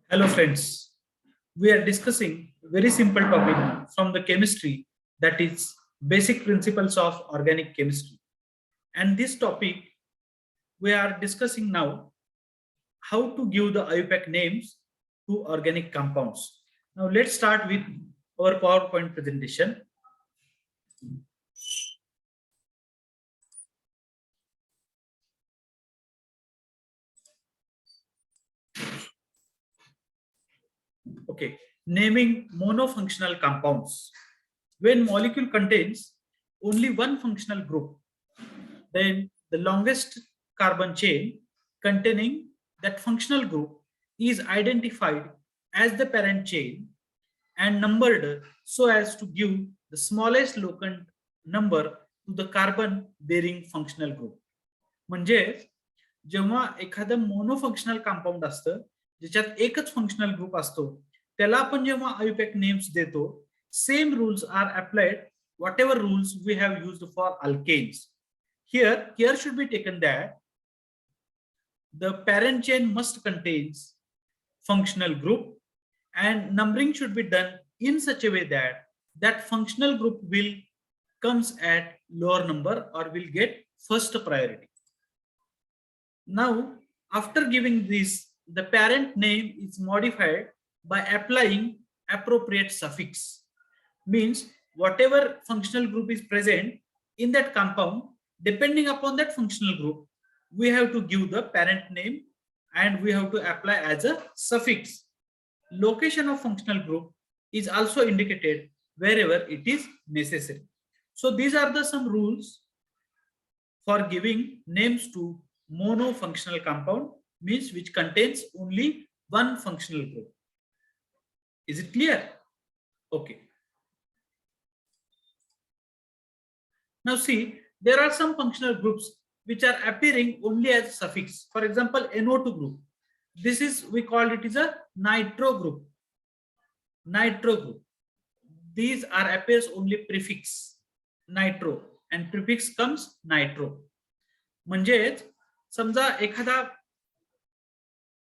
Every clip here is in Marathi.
Hello friends, we are discussing very simple topic from the chemistry, that is basic principles of organic chemistry. And this topic we are discussing now how to give the IUPAC names to organic compounds. Now let's start with our PowerPoint presentation. Okay, naming monofunctional compounds. When molecule contains only one functional group, then the longest carbon chain containing that functional group is identified as the parent chain and numbered so as to give the smallest locant number to the carbon bearing functional group. म्हणजे जेव्हा एखादं मोनोफंक्शनल कंपाऊंड असतं ज्याच्यात एकच फंक्शनल ग्रुप असतो त्याला आपण जेव्हा आयुपॅक नेम्स देतो same rules are applied whatever rules we have used for alkanes. Here should be taken that the parent chain must contains functional group and numbering should be done in such a way that that functional group will comes at lower number or will get first priority. Now after giving this, the parent name is modified by applying appropriate suffix. Means whatever functional group is present in that compound, depending upon that functional group, we have to give the parent name and we have to apply as a suffix. Location of functional group is also indicated wherever it is necessary. So these are the some rules for giving names to monofunctional compound, means which contains only one functional group. Is it clear? Okay. Now see, there are some functional groups which are appearing only as suffix. For example, NO2 group. This is, we call it is a nitro group. Nitro group. These are appears only prefix nitro and prefix comes nitro. म्हणजेच समजा एखादा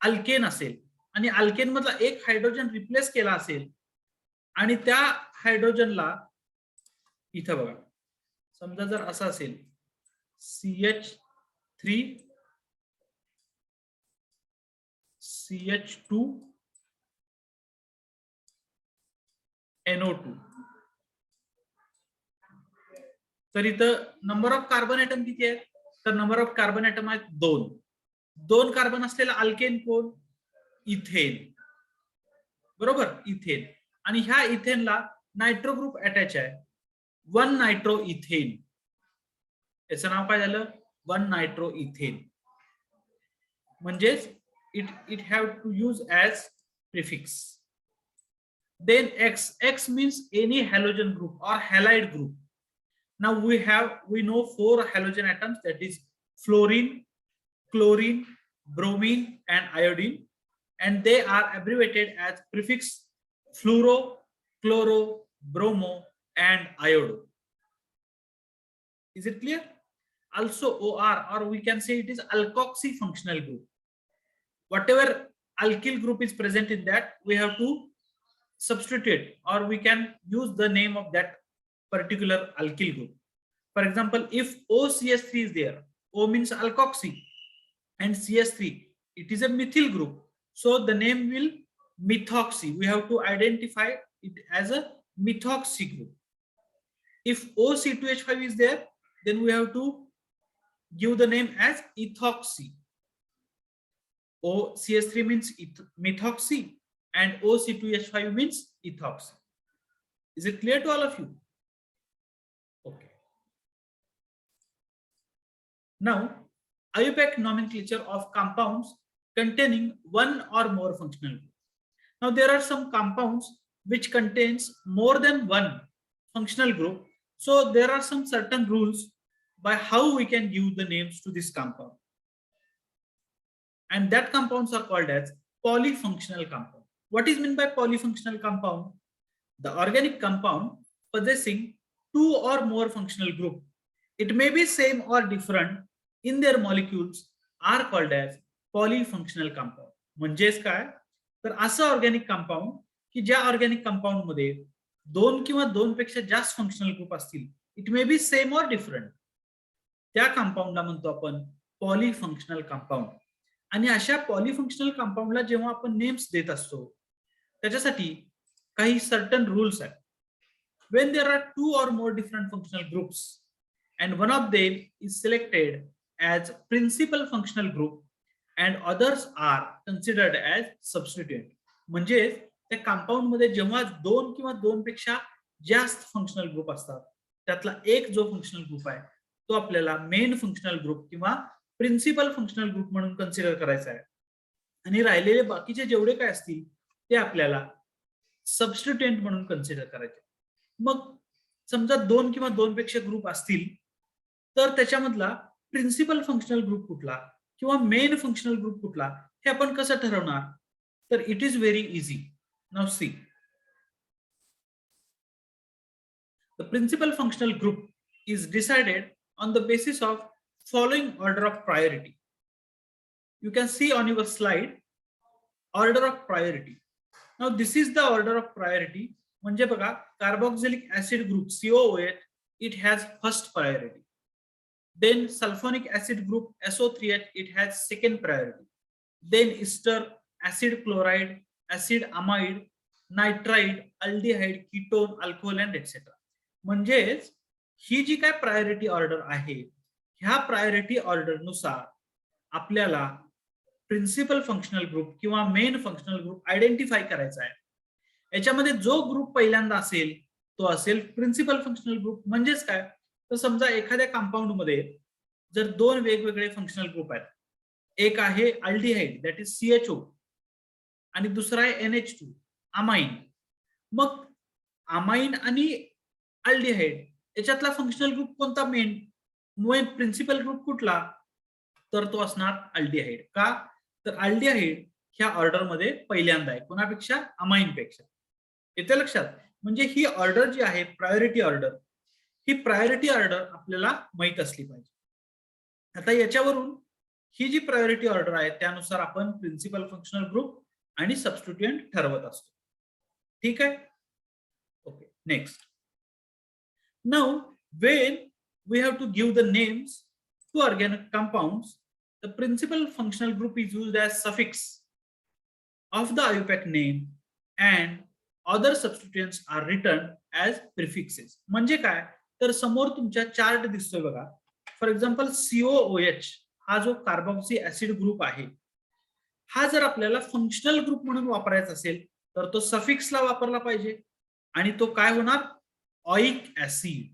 अल्केन असेल आणि अल्केन मधला एक हायड्रोजन रिप्लेस केला असेल आणि त्या हायड्रोजनला इथं बघा समजा जर असा असेल CH3 CH2 NO2 तर इथं नंबर ऑफ कार्बन ऍटम किती आहेत तर नंबर ऑफ कार्बन ऍटम आहेत दोन कार्बन असलेला अल्केन कोण इथेन बरोबर इथेन आणि ह्या इथेनला नायट्रो ग्रुप अटॅच आहे 1 नायट्रो इथेन याचं नाव काय झालं 1 नायट्रो इथेन म्हणजेच it have to use as prefix. Then X means any halogen group or halide group. Now we know 4 halogen atoms, that is fluorine, chlorine, bromine and iodine, and they are abbreviated as prefix fluoro, chloro, bromo and iodo. Is it clear? Also OR, or we can say it is alkoxy functional group. Whatever alkyl group is present in that, we have to substitute or we can use the name of that particular alkyl group. For example, if OCH3 is there, O means alkoxy and CH3, it is a methyl group, so the name will methoxy. We have to identify it as a methoxy group. If OC2H5 is there, then we have to give the name as ethoxy. OCH3 means methoxy and OC2H5 means ethoxy. Is it clear to all of you? Okay. Now, IUPAC nomenclature of compounds containing one or more functional group. Now, there are some compounds which contains more than one functional group. So, there are some certain rules by how we can give the names to this compound. And that compounds are called as polyfunctional compound. What is meant by polyfunctional compound? The organic compound possessing 2 or more functional group. It may be same or different in their molecules are called as polyfunctional compound. म्हणजेच काय तर असं ऑर्गॅनिक कंपाऊंड की ज्या ऑर्गॅनिक कंपाऊंड मध्ये 2 किंवा 2 पेक्षा जास्त फंक्शनल ग्रुप असतील, it may be same or different, त्या कंपाऊंडला म्हणतो आपण पॉलीफंक्शनल कंपाऊंड. आणि अशा पॉलीफंक्शनल कंपाऊंडला जेव्हा आपण नेम्स देत असतो त्याच्यासाठी काही सर्टन रूल्स आहेत. when there are 2 or more different functional groups and one of them is selected as principal functional group and others are considered as substituent, म्हणजे त्या कंपाऊंड मध्ये जेव्हा 2 किंवा 2 पेक्षा जास्त फंक्शनल ग्रुप असतात त्यातला एक जो फंक्शनल ग्रुप आहे तो आपल्याला मेन फंक्शनल ग्रुप किंवा प्रिन्सिपल फंक्शनल ग्रुप म्हणून कन्सिडर करायचा आहे आणि राहिलेले बाकीचे जेवढे काय असतील ते आपल्याला सबस्टिट्यूएंट म्हणून कन्सिडर करायचे. मग समजा 2 किंवा 2 पेक्षा ग्रुप असतील तर त्याच्यामधला प्रिन्सिपल फंक्शनल ग्रुप कुठला किंवा मेन फंक्शनल ग्रुप कुठला हे आपण कसं ठरवणार? तर it is very easy. Now see, the principal functional group is decided on the basis of following order of priority. You can see on your slide order of priority. Now this is the order of priority. म्हणजे बघा, carboxylic acid group COOH, it has first priority. Then sulfonic acid group SO3H, it has second priority. Then ester, acid chloride, acid amide, nitride, aldehyde, ketone, alcohol and etc. म्हणजेच ही जी काय प्रायोरिटी ऑर्डर आहे ह्या प्रायोरिटी ऑर्डर नुसार आपल्याला प्रिन्सिपल फंक्शनल ग्रुप किंवा मेन फंक्शनल ग्रुप आयडेंटिफाय करायचा आहे. याच्यामध्ये जो ग्रुप पहिल्यांदा असेल तो असेल प्रिन्सिपल फंक्शनल ग्रुप. म्हणजेच काय, तर समजा एखाद्या कंपाऊंड मध्ये जर 2 वेगवेगळे फंक्शनल ग्रुप आहेत, एक आहे अल्डिहाइड दॅट इज CHO आणि दुसरा आहे NH2 अमाइन. मग अमाइन आणि अल्डिहाइड याच्यातला फंक्शनल ग्रुप कोणता? मेन प्रिन्सिपल ग्रुप कुठला? तर तो असणार अल्डिहाइड. का? तर अल्डिहाइड ह्या ऑर्डर मध्ये पहिल्यांदा आहे, कोणापेक्षा? अमाइन पेक्षा. येते लक्षात? म्हणजे ही ऑर्डर जी आहे प्रायोरिटी ऑर्डर, ही प्रायोरिटी ऑर्डर आपल्याला माहित असली पाहिजे. आता याच्यावरून ही जी प्रायोरिटी ऑर्डर आहे त्यानुसार आपण प्रिन्सिपल फंक्शनल ग्रुप आणि सबस्टिट्यूएंट ठरवत असतो. ठीक आहे? Okay, next. Now when we have to give the names to organic compounds, the principal functional group is used as suffix of the IUPAC name and other substituents are written as prefixes. म्हणजे काय, तर समोर तुमच्या चार्ट दिसतोय बघा. फॉर एक्झाम्पल COOH हा जो कार्बोक्सी ऍसिड ग्रुप आहे, हा जर आपल्याला फंक्शनल ग्रुप म्हणून वापरायचा असेल तर तो सफिक्सला वापरला पाहिजे आणि तो काय होणार? ऑइक ऍसिड.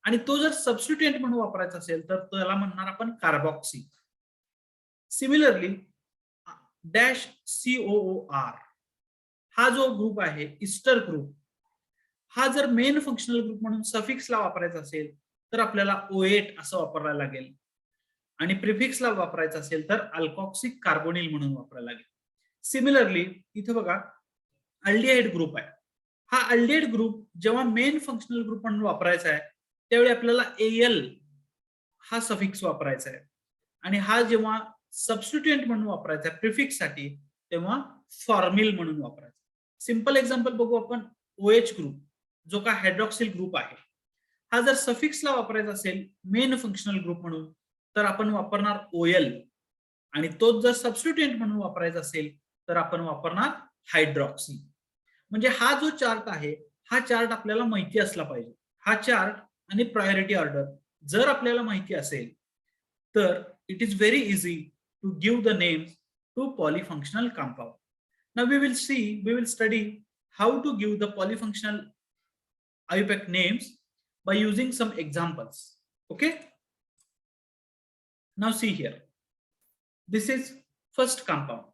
आणि तो जर सबस्टिट्यूएंट म्हणून वापरायचा असेल तर त्याला म्हणणार आपण कार्बॉक्सी. सिमिलरली डॅश COOR हा जो ग्रुप आहे इस्टर ग्रुप, हा जर मेन फंक्शनल ग्रुप म्हणून सफिक्सला वापरायचा असेल तर आपल्याला O8 असं वापरायला लागेल आणि प्रिफिक्सला वापरायचं असेल तर अल्कॉक्सिक कार्बोनिल म्हणून वापरायला लागेल. सिमिलरली इथे बघा अल्डिहाइड ग्रुप आहे. हा अल्डिहाइड ग्रुप जेव्हा मेन फंक्शनल ग्रुप म्हणून वापरायचा आहे त्यावेळी आपल्याला AL हा सफिक्स वापरायचा आहे आणि हा जेव्हा सबस्टिट्यूएंट म्हणून वापरायचा आहे प्रिफिक्स साठी तेव्हा फॉर्मिल म्हणून वापरायचा. सिंपल एक्झाम्पल बघू आपण. OH ग्रुप जो का हायड्रॉक्सिल ग्रुप आहे, हा जर सफिक्सला वापरायचा असेल मेन फंक्शनल ग्रुप म्हणून तर आपण वापरणार OL आणि तोच जर सबस्टिट्यूएंट म्हणून वापरायचा असेल तर आपण वापरणार हायड्रॉक्सी. म्हणजे हा जो चार्ट आहे हा चार्ट आपल्याला माहिती असला पाहिजे. हा चार्ट आणि प्रायोरिटी ऑर्डर जर आपल्याला माहिती असेल तर it is very easy to give the names to polyfunctional compound. Now we will study how to give the polyfunctional IUPAC names by using some examples. Okay, now see here, this is first compound.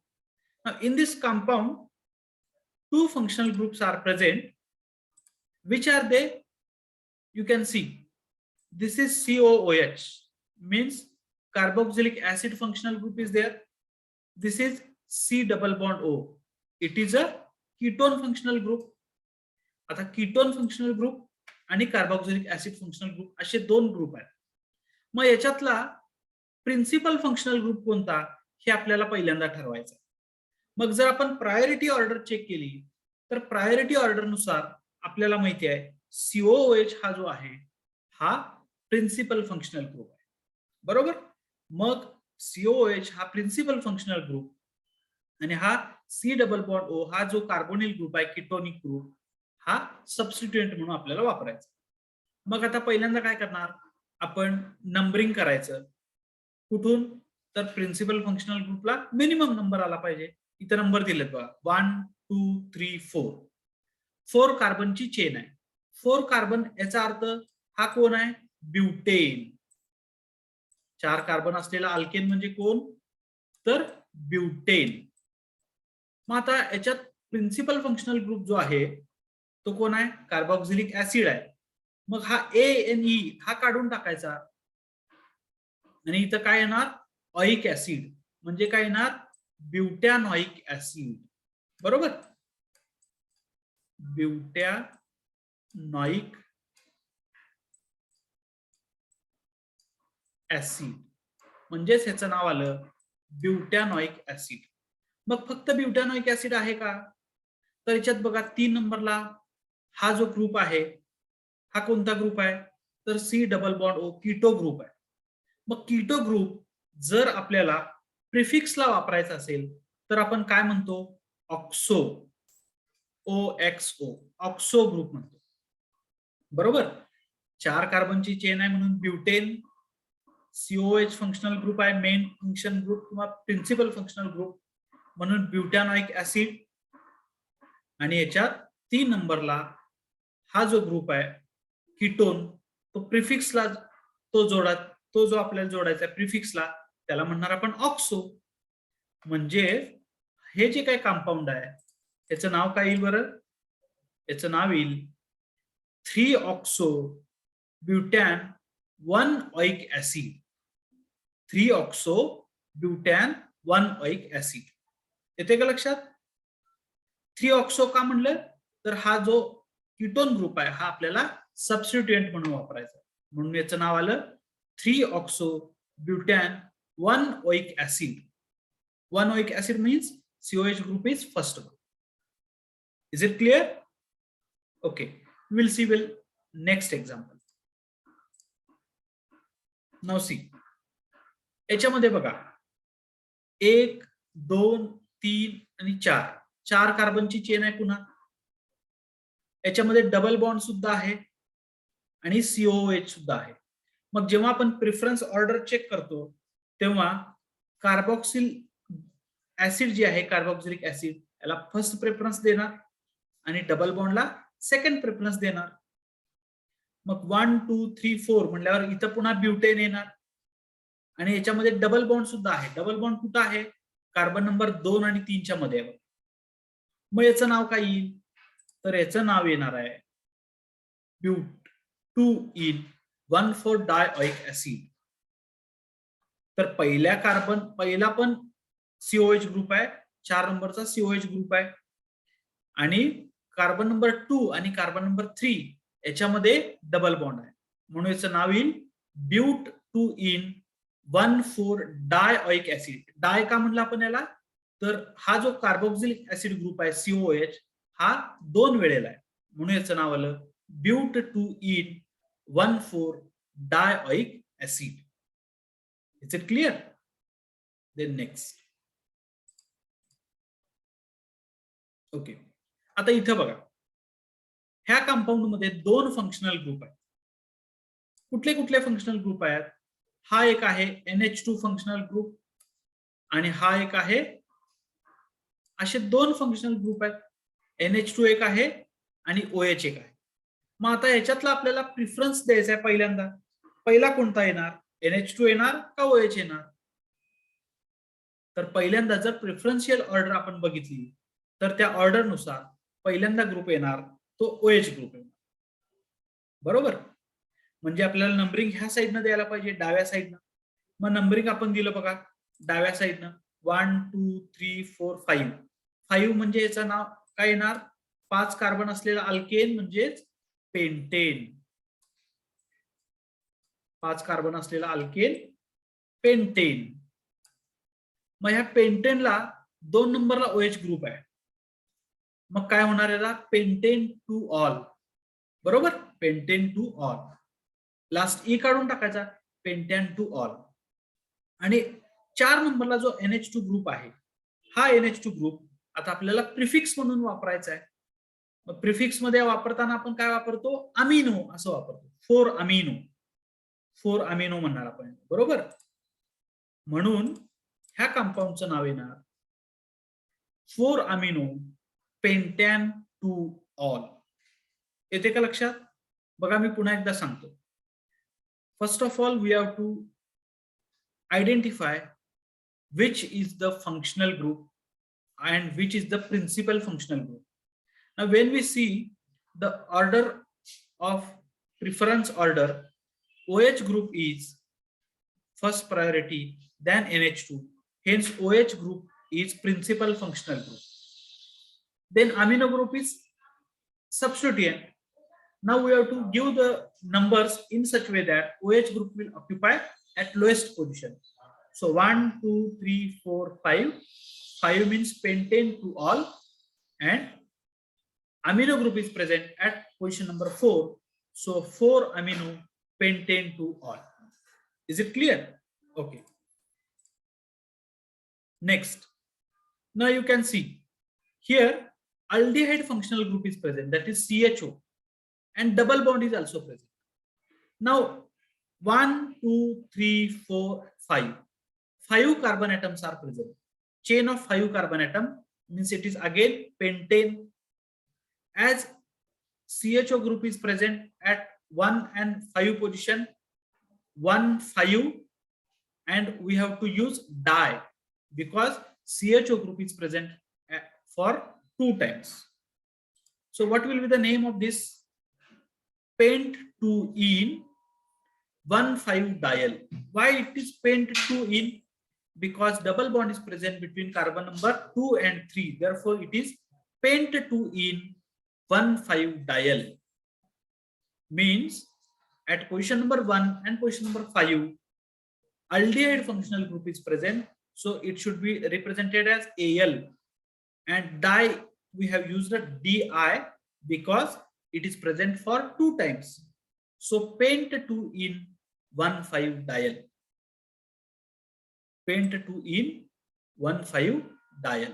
Now in this compound 2 functional groups are present. Which are they? You can see this is COOH, means carboxylic acid functional group is there. This is C double bond O, it is a ketone functional group. आता कीटोन फंक्शनल ग्रुप आणि कार्बोक्सिलिक ऍसिड फंक्शनल ग्रुप असे 2 ग्रुप आहेत. मग याच्यातला प्रिन्सिपल फंक्शनल ग्रुप कोणता हे आपल्याला पहिल्यांदा ठरवायचं. मग जर आपण प्रायोरिटी ऑर्डर चेक केली तर प्रायोरिटी ऑर्डर नुसार आपल्याला माहिती आहे COOH हा जो आहे हा प्रिन्सिपल फंक्शनल ग्रुप आहे, बरोबर. मग COOH हा प्रिन्सिपल फंक्शनल ग्रुप आणि हा C डबल बॉन्ड O हा जो कार्बोनिल ग्रुप आहे किटोनिक ग्रुप हा सबस्टिट्यूएंट म्हणून आपल्याला वापरायचा. मग आता पहिल्यांदा काय करणार आपण नंबरिंग करायचं. कुठून तर प्रिन्सिपल फंक्शनल ग्रुपला मिनिमम नंबर आला पाहिजे. इथे नंबर दिलेत बघा 1 2 3 4. 4 कार्बनची चेन आहे. 4 कार्बन याचा अर्थ हा कोण आहे ब्युटेन. 4 कार्बन असलेला अल्केन म्हणजे कोण तर ब्युटेन. मग आता याच्यात प्रिन्सिपल फंक्शनल ग्रुप जो आहे तो कोण आहे कार्बोक्सिलिक ऍसिड आहे. मग हा ANE हा काढून टाकायचा आणि इथं काय येणार ऑइक ऍसिड म्हणजे काय येणार ब्युटॅनॉइक ऍसिड, बरोबर. ब्युटॅनॉइक ऍसिड म्हणजेच ह्याचं नाव आलं ब्युटॅनॉइक ऍसिड. मग फक्त ब्युटॅनॉइक ऍसिड आहे का तर याच्यात बघा 3 नंबरला हा जो ग्रुप आहे हा कोणता ग्रुप आहे तर C double bond O keto group आहे. मग कीटो ग्रुप जर आपल्याला प्रिफिक्सला वापरायचा असेल तर आपण काय म्हणतो ऑक्सो OXO ऑक्सो ग्रुप म्हणतो, बरोबर. 4 कार्बनची चेन आहे म्हणून ब्युटेन. COH फंक्शनल ग्रुप आहे मेन फंक्शन ग्रुप किंवा प्रिन्सिपल फंक्शनल ग्रुप म्हणून ब्युटॅनॉइक ऍसिड. आणि याच्यात 3 नंबरला हा जो ग्रुप आहे कीटोन तो प्रिफिक्सला तो जो आपल्याला जोडायचा आहे प्रिफिक्सला त्याला म्हणणार आपण ऑक्सो. म्हणजे हे जे काही कंपाऊंड आहे याचं नाव काय येईल बरं याचं नाव येईल 3 oxo butan 1 oic acid. 3 oxo butan 1 oic acid. येते का लक्षात. 3 ऑक्सो का म्हणलं तर हा जो कीटोन ग्रुप आहे हा आपल्याला सबस्टिट्यूएंट म्हणून वापरायचा म्हणून याचं नाव आलं 3 oxo butan 1 oic acid. 1 oic acid means COH group is first one. Is it clear? Okay, we'll see next example. Now see, याच्यामध्ये बघा 1 2 3 आणि 4 कार्बनची चेन आहे पुन्हा. याच्यामध्ये डबल बॉन्ड सुद्धा आहे आणि COOH सुद्धा आहे. मग जेव्हा आपण प्रिफरन्स ऑर्डर चेक करतो तेव्हा कार्बोक्सिल ऍसिड जे आहे कार्बोक्सिलिक ऍसिड याला फर्स्ट प्रेफरन्स देणार आणि डबल बॉन्डला सेकंड प्रेफरन्स देणार. मग 1 2 3 4 म्हणल्यावर इथं पुन्हा ब्युटेन येणार आणि याच्यामध्ये डबल बॉन्ड सुद्धा आहे. डबल बॉन्ड कुठं आहे कार्बन नंबर 2 आणि 3 च्या मध्ये आहे. मग याचं नाव काय येईल तर याचं नाव येणार आहे ब्यूट 2 इन 1,4 डायऑइक ऍसिड. तर पहिला पण COH ग्रुप आहे 4 नंबरचा COH ग्रुप आहे आणि कार्बन नंबर 2 आणि कार्बन नंबर 3 याच्यामध्ये डबल बॉन्ड आहे म्हणून याचं नाव येईल ब्यूट 2 इन 1,4 डायऑइक ऍसिड. डाय का म्हणलं आपण याला तर हा जो कार्बोक्सिलिक ऍसिड ग्रुप आहे COH हा 2 वेळेला आहे म्हणून याचं नाव आलं but 2 ene 1,4 dioic acid. Is it clear. Then next. Okay, आता इथं बघा ह्या कंपाऊंड मध्ये 2 फंक्शनल ग्रुप आहेत. कुठले कुठले फंक्शनल ग्रुप आहेत हा एक आहे NH2 फंक्शनल ग्रुप आणि हा एक आहे असे 2 फंक्शनल ग्रुप आहेत. NH2 एक आहे आणि OH एक आहे. मग आता ह्याच्यातला आपल्याला प्रिफरन्स द्यायचा आहे पहिल्यांदा. पहिला कोणता येणार NH2 येणार का OH येणार तर पहिल्यांदा जर प्रेफरन्शियल ऑर्डर आपण बघितली तर त्या ऑर्डर नुसार पहिल्यांदा ग्रुप येणार तो OH ग्रुप येणार, बरोबर. म्हणजे आपल्याला नंबरिंग ह्या साईडनं द्यायला पाहिजे डाव्या साईडनं. मग नंबरिंग आपण दिलं बघा डाव्या साईडनं 1 2 3 4 5. 5 म्हणजे याचं नाव काय येणार 5 कार्बन असलेला अल्केन म्हणजेच पेंटेन. 5 कार्बन असलेला अल्केन पेंटेन. मग ह्या पेंटेनला 2 नंबरला OH ग्रुप आहे, मग काय होणार याला? पेंटेन टू ऑल, बरोबर, pentane two all. Last E काढून टाकायचा, पेंटेन टू ऑल. आणि 4 नंबरला जो NH2 ग्रुप आहे, हा NH2 ग्रुप आता आपल्याला प्रिफिक्स म्हणून वापरायचा आहे. मग प्रिफिक्स मध्ये वापरताना आपण काय वापरतो? अमिनो असं वापरतो. 4 अमिनो, 4 अमिनो म्हणणार आपण, बरोबर. म्हणून ह्या कंपाऊंडचं नाव येणार 4 अमिनो पेंटॅन टू ऑल. येते का लक्षात? बघा मी पुन्हा एकदा सांगतो. First of all we have to identify which is the functional group and which is the principal functional group. Now when we see the order of preference order, OH group is first priority, then NH2, hence OH group is principal functional group. Then amino group is substituent. Now we have to give the numbers in such way that OH group will occupy at lowest position. So 1, 2, 3, 4, 5. 5 means pentane to all, and amino group is present at position number 4. So 4 amino pentane to all. Is it clear? Okay. Next. Now you can see here aldehyde functional group is present, that is CHO, and double bond is also present. Now 1, 2, 3, 4, 5. 5 carbon atoms are present. Chain of 5 carbon atom means it is again pentane. As CHO group is present at 1 and 5 position, 1, 5, and we have to use di because CHO group is present for 2 times. So what will be the name of this? Pent 2-ene 1,5-diol. Why it is pent 2-ene? Because double bond is present between carbon number 2 and 3. Therefore, it is pent 2-ene 1,5-diol. Means at position number 1 and position number 5, aldehyde functional group is present. So it should be represented as Al. And di, we have used a Di because it is present for 2 times. So pent 2-ene 1,5-diol. Pent 2-ene 1,5-diol.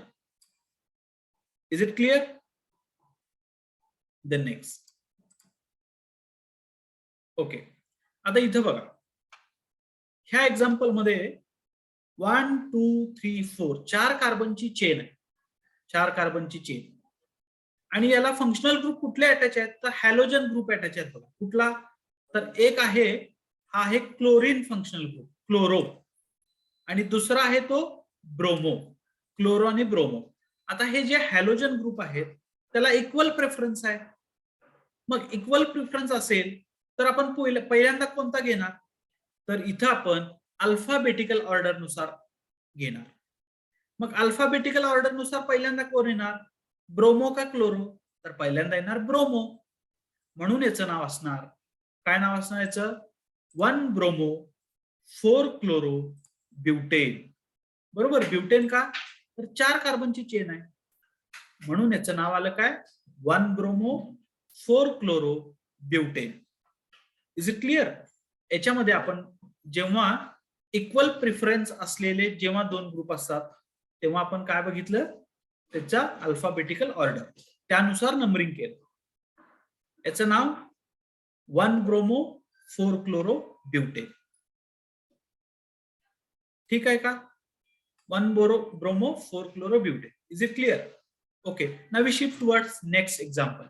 Is it clear? Then next. Okay. आता इथं बघा, ह्या एक्झाम्पल मध्ये 1, 2, 3, 4 4 कार्बनची चेन आहे, 4 कार्बनची चेन. आणि याला फंक्शनल ग्रुप कुठले अटॅच आहेत? तर हॅलोजन ग्रुप अटॅच आहेत. बघा कुठला? तर एक आहे, हा आहे क्लोरीन फंक्शनल ग्रुप, क्लोरो, आणि दुसरा आहे तो ब्रोमो, क्लोरो आणि ब्रोमो. आता हे जे हॅलोजन ग्रुप आहेत त्याला इक्वल प्रेफरन्स आहे. मग इक्वल प्रेफरन्स असेल तर आपण पहिल्यांदा कोणता घेणार? तर इथं आपण अल्फाबेटिकल ऑर्डर नुसार घेणार. मग अल्फाबेटिकल ऑर्डर नुसार पहिल्यांदा कोण येणार? ब्रोमो का क्लोरो? तर पहिल्यांदा येणार ब्रोमो. म्हणून याचं नाव असणार, काय नाव असणार याचं? 1 ब्रोमो 4 क्लोरो ब्युटेन. बरोबर, ब्युटेन का? तर 4 कार्बनची चेन आहे, म्हणून याचं नाव आलं काय? 1 bromo 4 chloro butane. Is it clear? याच्यामध्ये आपण जेव्हा इक्वल प्रिफरन्स असलेले जेव्हा 2 ग्रुप असतात तेव्हा आपण काय बघितलं? त्याचा अल्फाबेटिकल ऑर्डर, त्यानुसार नंबरिंग केलं. याचं नाव 1 ब्रोमो 4 क्लोरो ब्युटेन. ठीक आहे का? 1 bromo 4 chloro butane. Is it clear? Okay. Now we shift towards next example.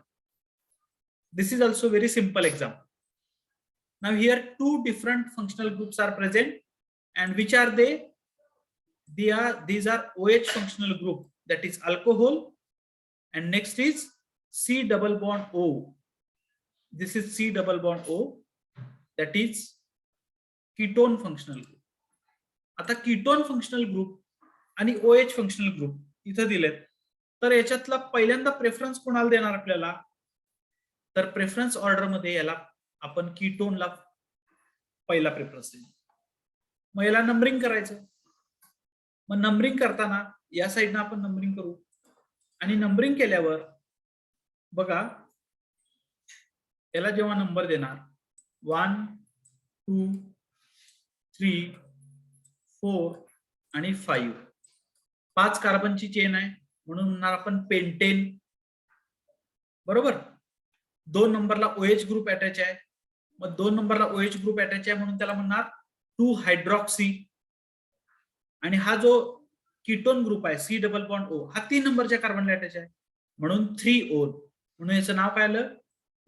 This is also very simple example. Now here 2 different functional groups are present, and which are they? These are OH functional group, that is alcohol, and next is C double bond O. This is C double bond O, that is ketone functional group. आता कीटोन फंक्शनल ग्रुप आणि OH फंक्शनल ग्रुप इथं दिलेत, तर याच्यातला पहिल्यांदा प्रेफरन्स कोणाला देणार आपल्याला? तर प्रेफरन्स ऑर्डर मध्ये याला आपण कीटोनला पहिला प्रेफरन्स देणार. मग याला नंबरिंग करायचं. मग नंबरिंग करताना या साईडनं आपण नंबरिंग करू आणि नंबरिंग केल्यावर बघा याला जेव्हा नंबर देणार 1 2 3 4 आणि 5 5 कार्बनची चेन आहे म्हणून म्हणणार आपण पेंटेन बरोबर 2 नंबरला OH ग्रुप अटॅच आहे मग 2 नंबरला OH ग्रुप अटॅच आहे म्हणून त्याला म्हणणार 2 हायड्रॉक्सी आणि हा जो कीटोन ग्रुप आहे C डबल बॉन्ड O हा 3 नंबरच्या कार्बनला अटॅच आहे म्हणून 3 ओन म्हणून याचं नाव काय आलं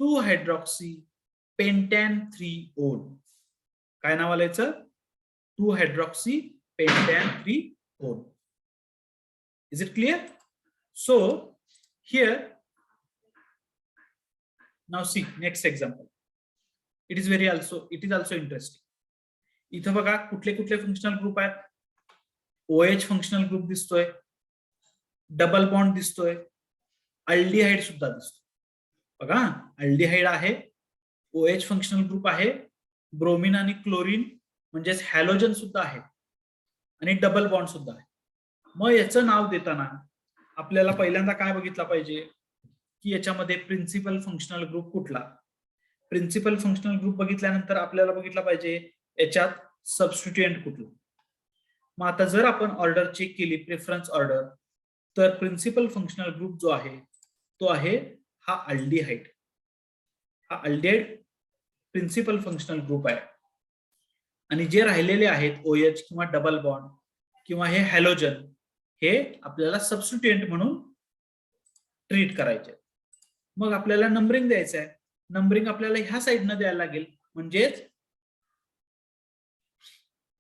2 हायड्रॉक्सी पेंटॅन 3 ओन काय नाव आलं याचं 2 hydroxy pentan 3 one is it clear so here now see next example it is also interesting इथं बघा कुठले कुठले फंक्शनल ग्रुप आहेत OH फंक्शनल ग्रुप दिसतोय डबल बॉन्ड दिसतोय अल्डिहाइड सुद्धा दिसतोय बघा अल्डिहाइड आहे OH फंक्शनल ग्रुप आहे ब्रोमिन आणि क्लोरीन म्हणजेच हॅलोजन सुद्धा आहे आणि डबल बॉन्ड सुद्धा आहे मग याचं नाव देताना आपल्याला पहिल्यांदा काय बघितलं पाहिजे की याच्यामध्ये प्रिन्सिपल फंक्शनल ग्रुप कुठला प्रिन्सिपल फंक्शनल ग्रुप बघितल्यानंतर आपल्याला बघितला पाहिजे याच्यात सबस्टिट्युएंट कुठला मग आता जर आपण ऑर्डर चेक केली प्रेफरन्स ऑर्डर तर प्रिन्सिपल फंक्शनल ग्रुप जो आहे तो आहे हा अल्डिहाइड प्रिन्सिपल फंक्शनल ग्रुप आहे आणि जे राहिलेले आहेत OH किंवा डबल बॉन्ड किंवा हे हॅलोजन हे आपल्याला सबस्टिट्युएंट म्हणून ट्रीट करायचे मग आपल्याला नंबरिंग द्यायचं आहे नंबरिंग आपल्याला ह्या साईडनं द्यायला लागेल म्हणजेच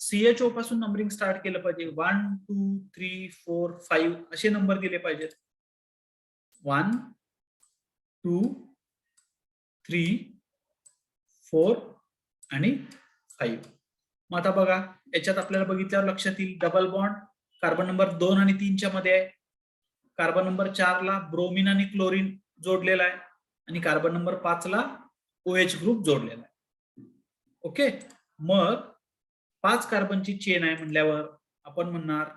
CHO पासून नंबरिंग स्टार्ट केलं पाहिजे 1 2 3 4 5 असे नंबर दिले पाहिजेत 1 2 3 4 आणि 5 मग आता बघा याच्यात आपल्याला बघितल्यावर लक्षात येईल डबल बॉन्ड कार्बन नंबर 2 आणि 3 च्या मध्ये आहे कार्बन नंबर 4 ला ब्रोमिन आणि क्लोरीन जोडलेला आहे आणि कार्बन नंबर 5 ला OH ग्रुप जोडलेला आहे ओके मग 5 कार्बनची चेन आहे म्हणल्यावर आपण म्हणणार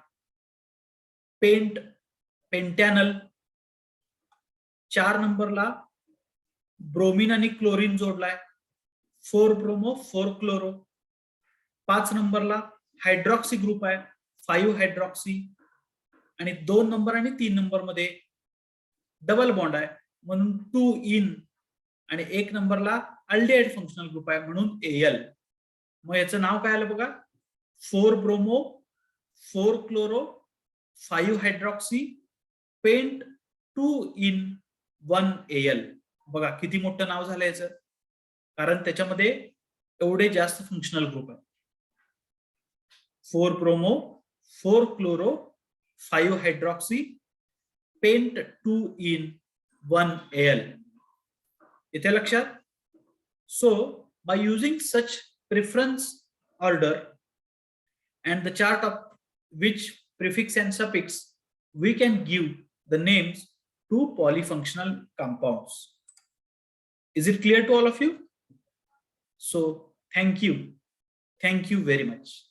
पेंटॅनल 4 नंबरला ब्रोमिन आणि क्लोरीन जोडलाय 4 ब्रोमो 4 क्लोरो 5 नंबरला हायड्रॉक्सी ग्रुप आहे 5 हायड्रॉक्सी आणि 2 नंबर आणि 3 नंबर मध्ये डबल बॉन्ड आहे म्हणून 2 इन आणि 1 नंबरला अल्डिहाइड फंक्शनल ग्रुप आहे म्हणून AL मग याचं नाव काय आलं बघा 4 bromo 4 chloro 5 hydroxy pent 2 ene 1 AL बघा किती मोठं नाव झालं याचं कारण त्याच्यामध्ये एवढे जास्त फंक्शनल ग्रुप आहेत 4 bromo 4 chloro 5 hydroxy pent 2 ene 1 AL इथे लक्षात so by using such preference order and the chart of which prefix and suffix we can give the names to polyfunctional compounds. Is it clear to all of you? So thank you very much.